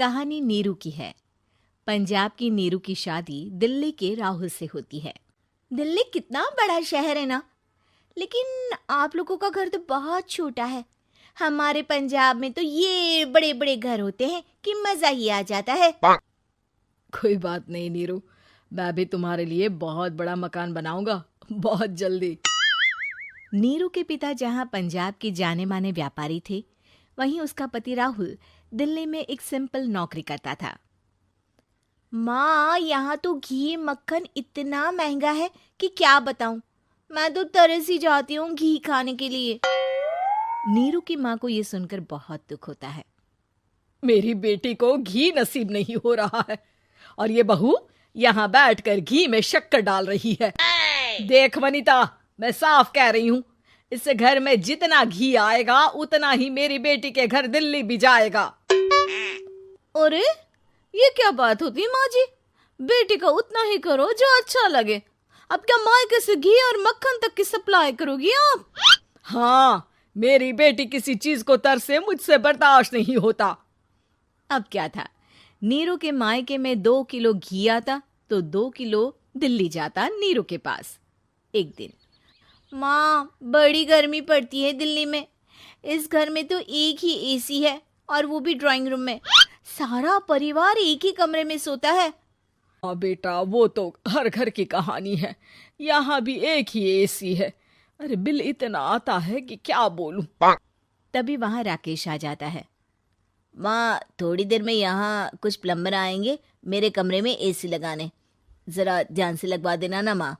कहानी नीरू की है। पंजाब की नीरू की शादी दिल्ली के राहुल से होती है। दिल्ली कितना बड़ा शहर है ना, लेकिन आप लोगों का घर तो बहुत छोटा है। हमारे पंजाब में तो ये बड़े बड़े घर होते हैं कि मजा ही आ जाता है। कोई बात नहीं नीरू, मैं भी तुम्हारे लिए बहुत बड़ा मकान बनाऊंगा बहुत जल्दी। नीरू के पिता जहाँ पंजाब के जाने माने व्यापारी थे, वहीं उसका पति राहुल दिल्ली में एक सिंपल नौकरी करता था। माँ, यहाँ तो घी मक्खन इतना महंगा है कि क्या बताऊं। मैं तो तरस ही जाती हूँ घी खाने के लिए। नीरू की माँ को ये सुनकर बहुत दुख होता है। मेरी बेटी को घी नसीब नहीं हो रहा है और ये बहू यहाँ बैठकर घी में शक्कर डाल रही है। देख वनिता, मैं साफ कह रही हूँ, इस घर में जितना घी आएगा उतना ही मेरी बेटी के घर दिल्ली भी जाएगा। अरे ये क्या बात होती है माँ जी? बेटी का उतना ही करो जो अच्छा लगे। अब क्या मायके से घी और मक्खन तक की सप्लाई करोगी आप? हाँ, मेरी बेटी किसी चीज को तरसे मुझसे बर्दाश्त नहीं होता। अब क्या था, नीरू के मायके में 2 किलो घी आता तो 2 किलो दिल्ली जाता नीरू के पास। एक दिन, माँ बड़ी गर्मी पड़ती है दिल्ली में। इस घर में तो एक ही एसी है और वो भी ड्राइंग रूम में। सारा परिवार एक ही कमरे में सोता है। हाँ बेटा, वो तो हर घर की कहानी है। यहाँ भी एक ही एसी है। अरे बिल इतना आता है कि क्या बोलूं। तभी वहां राकेश आ जाता है। माँ, थोड़ी देर में यहाँ कुछ प्लम्बर आएंगे मेरे कमरे में एसी लगाने। जरा ध्यान से लगवा देना ना माँ।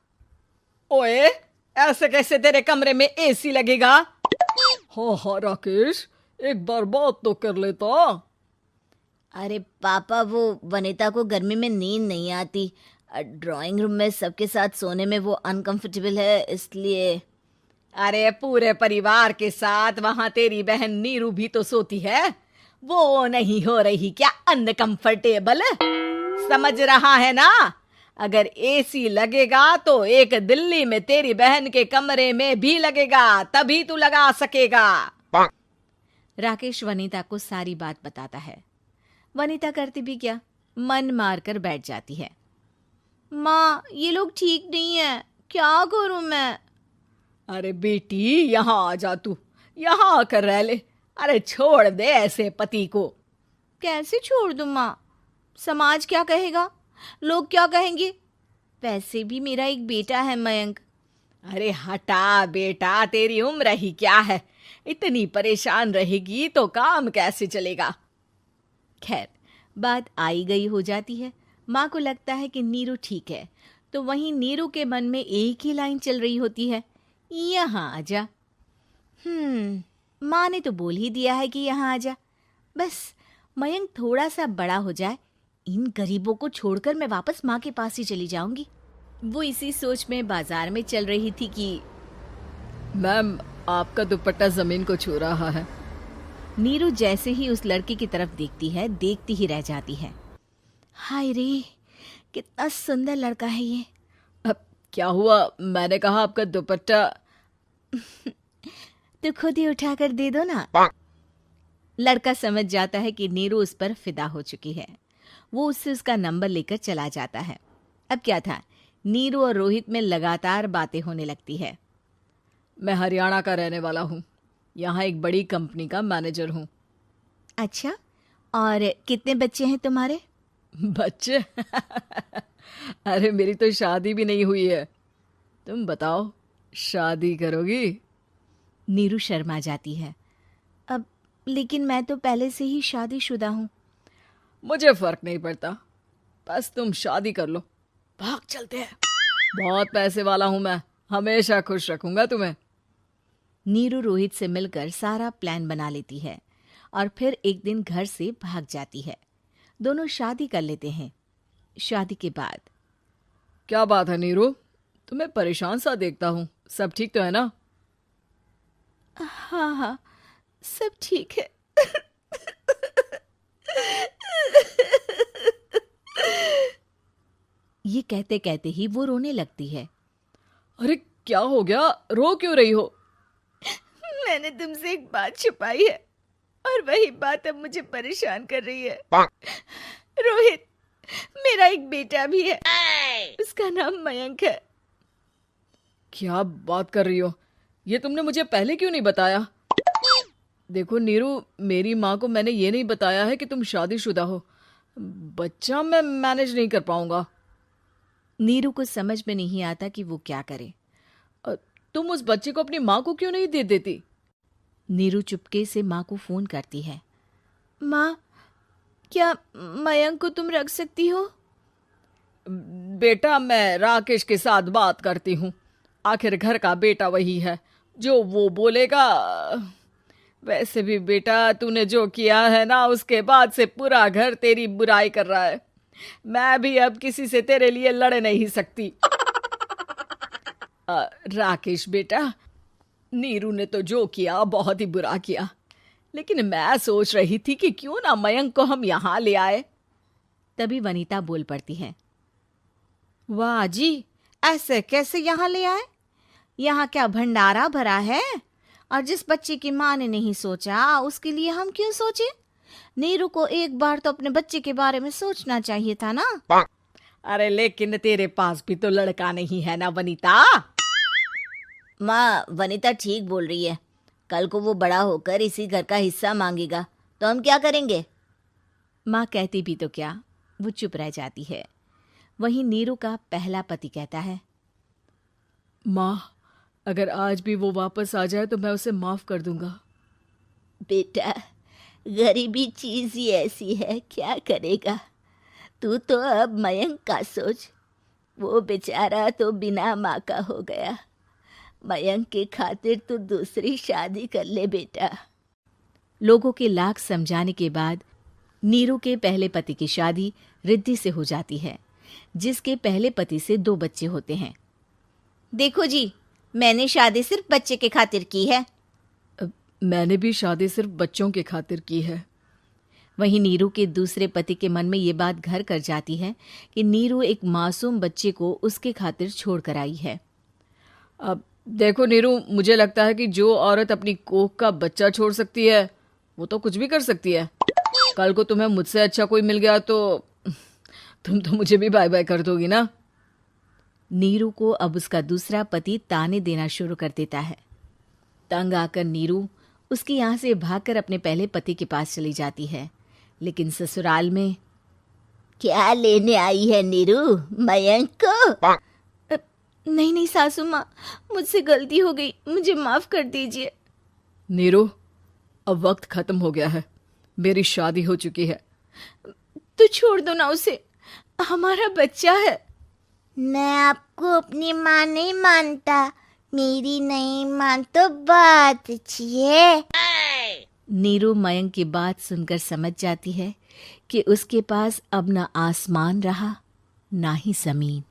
ओए, ऐसे कैसे तेरे कमरे में एसी लगेगा? हाँ राकेश, एक बार बात तो कर लेता। अरे पापा, वो वनिता को गर्मी में नींद नहीं आती। ड्राइंग रूम में सबके साथ सोने में वो अनकंफर्टेबल है, इसलिए। अरे पूरे परिवार के साथ वहां तेरी बहन नीरू भी तो सोती है। वो नहीं हो रही क्या अनकंफर्टेबल? समझ रहा है ना? अगर एसी लगेगा तो एक दिल्ली में तेरी बहन के कमरे में भी लगेगा, तभी तू लगा सकेगा। राकेश वनिता को सारी बात बताता है। वनिता करती भी क्या, मन मारकर बैठ जाती है। माँ, ये लोग ठीक नहीं है, क्या करूं मैं? अरे बेटी, यहाँ आ जा, तू यहाँ आकर रह ले। अरे छोड़ दे ऐसे पति को। कैसे छोड़ दूं माँ? समाज क्या कहेगा, लोग क्या कहेंगे? वैसे भी मेरा एक बेटा है मयंक। अरे हटा बेटा, तेरी उम्र ही क्या है, इतनी परेशान रहेगी तो काम कैसे चलेगा। खैर, बात आई गई हो जाती है। माँ को लगता है कि नीरू ठीक है, तो वहीं नीरू के मन में एक ही लाइन चल रही होती है, यहाँ आजा। माँ ने तो बोल ही दिया है कि यहाँ आजा। बस मयंक थोड़ा सा बड़ा हो जाए, इन गरीबों को छोड़कर मैं वापस माँ के पास ही चली जाऊंगी। वो इसी सोच में बाजार में चल रही थी कि मैम, आपका दुपट्टा जमीन को छू रहा है। नीरू जैसे ही उस लड़की की तरफ देखती है, देखती ही रह जाती है। हाय रे, कितना सुंदर लड़का है ये। अब क्या हुआ? मैंने कहा आपका दुपट्टा। तो खुद ही उठाकर दे दो ना। लड़का समझ जाता है कि नीरू उस पर फिदा हो चुकी है। वो उससे उसका नंबर लेकर चला जाता है। अब क्या था, नीरू और रोहित में लगातार बातें होने लगती है। मैं हरियाणा का रहने वाला हूँ, यहाँ एक बड़ी कंपनी का मैनेजर हूँ। अच्छा, और कितने बच्चे हैं तुम्हारे? बच्चे? अरे मेरी तो शादी भी नहीं हुई है। तुम बताओ, शादी करोगी? नीरू शर्मा जाती है। अब लेकिन मैं तो पहले से ही शादीशुदा हूँ। मुझे फर्क नहीं पड़ता, बस तुम शादी कर लो, भाग चलते हैं। बहुत पैसे वाला हूँ मैं, हमेशा खुश रखूंगा तुम्हें। नीरू रोहित से मिलकर सारा प्लान बना लेती है और फिर एक दिन घर से भाग जाती है। दोनों शादी कर लेते हैं। शादी के बाद, क्या बात है नीरू, तुम्हें परेशान सा देखता हूँ, सब ठीक तो है ना? हाँ हाँ, सब ठीक है। ये कहते कहते ही वो रोने लगती है। अरे क्या हो गया, रो क्यों रही हो? मैंने तुमसे एक बात छुपाई है। और वही बात अब मुझे परेशान कर रही है। रोहित, मेरा एक बेटा भी है, उसका नाम मयंक है। क्या बात कर रही हो? ये तुमने मुझे पहले क्यों नहीं बताया? देखो नीरू, मेरी माँ को मैंने ये नहीं बताया है कि तुम शादीशुदा हो। बच्चा मैं मैनेज नहीं कर पाऊंगा। नीरू को समझ में नहीं आता कि वो क्या करे। तुम उस बच्चे को अपनी माँ को क्यों नहीं दे देती? नीरू चुपके से माँ को फोन करती है। माँ, क्या मयंक को तुम रख सकती हो? बेटा, मैं राकेश के साथ बात करती हूँ। आखिर घर का बेटा वही है, जो वो बोलेगा। वैसे भी बेटा, तूने जो किया है ना, उसके बाद से पूरा घर तेरी बुराई कर रहा है। मैं भी अब किसी से तेरे लिए लड़ नहीं सकती। राकेश बेटा, नीरू ने तो जो किया बहुत ही बुरा किया, लेकिन मैं सोच रही थी कि क्यों ना मयंक को हम यहाँ ले आए। तभी वनीता बोल पड़ती है। वाह जी, ऐसे कैसे यहाँ ले आए? यहाँ क्या भंडारा भरा है? और जिस बच्चे की माँ ने नहीं सोचा, उसके लिए हम क्यों सोचे? नीरू को एक बार तो अपने बच्चे के बारे में सोचना चाहिए था ना। अरे लेकिन तेरे पास भी तो लड़का नहीं है ना वनीता। माँ, वनीता ठीक बोल रही है। कल को वो बड़ा होकर इसी घर का हिस्सा मांगेगा तो हम क्या करेंगे? माँ कहती भी तो क्या, वो चुप रह जाती है। वहीं नीरू का पहला पति कहता है। माँ, अगर आज भी वो वापस आ जाए तो मैं उसे माफ कर दूंगा। बेटा, गरीबी चीज ही ऐसी है, क्या करेगा। तू तो अब मयंक का सोच। वो बेचारा तो बिना माँ का हो गया। मयंक के खातिर तू दूसरी शादी कर ले बेटा। लोगों के लाख समझाने के बाद नीरू के पहले पति की शादी रिद्धि से हो जाती है, जिसके पहले पति से 2 बच्चे होते हैं। देखो जी, मैंने शादी सिर्फ बच्चे के खातिर की है। मैंने भी शादी सिर्फ बच्चों के खातिर की है। वहीं नीरू के दूसरे पति के मन में ये बात घर कर जाती है कि नीरू एक मासूम बच्चे को उसके खातिर छोड़ कर आई है। अब देखो नीरू, मुझे लगता है कि जो औरत अपनी कोख का बच्चा छोड़ सकती है, वो तो कुछ भी कर सकती है। कल को तुम्हें मुझसे अच्छा कोई मिल गया तो तुम तो मुझे भी बाय बाय कर दोगी ना। नीरू को अब उसका दूसरा पति ताने देना शुरू कर देता है। तंग आकर नीरू उसके यहाँ से भागकर अपने पहले पति के पास चली जाती है, लेकिन ससुराल में क्या लेने आई है नीरू, मयंक को? नहीं नहीं सासू माँ, मुझसे गलती हो गई, मुझे माफ कर दीजिए। नीरू, अब वक्त खत्म हो गया है, मेरी शादी हो चुकी है। तो छोड़ दो ना उसे, हमारा बच्चा है। मैं आपको अपनी माँ नहीं मानता, मेरी नहीं मान तो बात अच्छी है। नीरू मयंक की बात सुनकर समझ जाती है कि उसके पास अब ना आसमान रहा ना ही जमीन।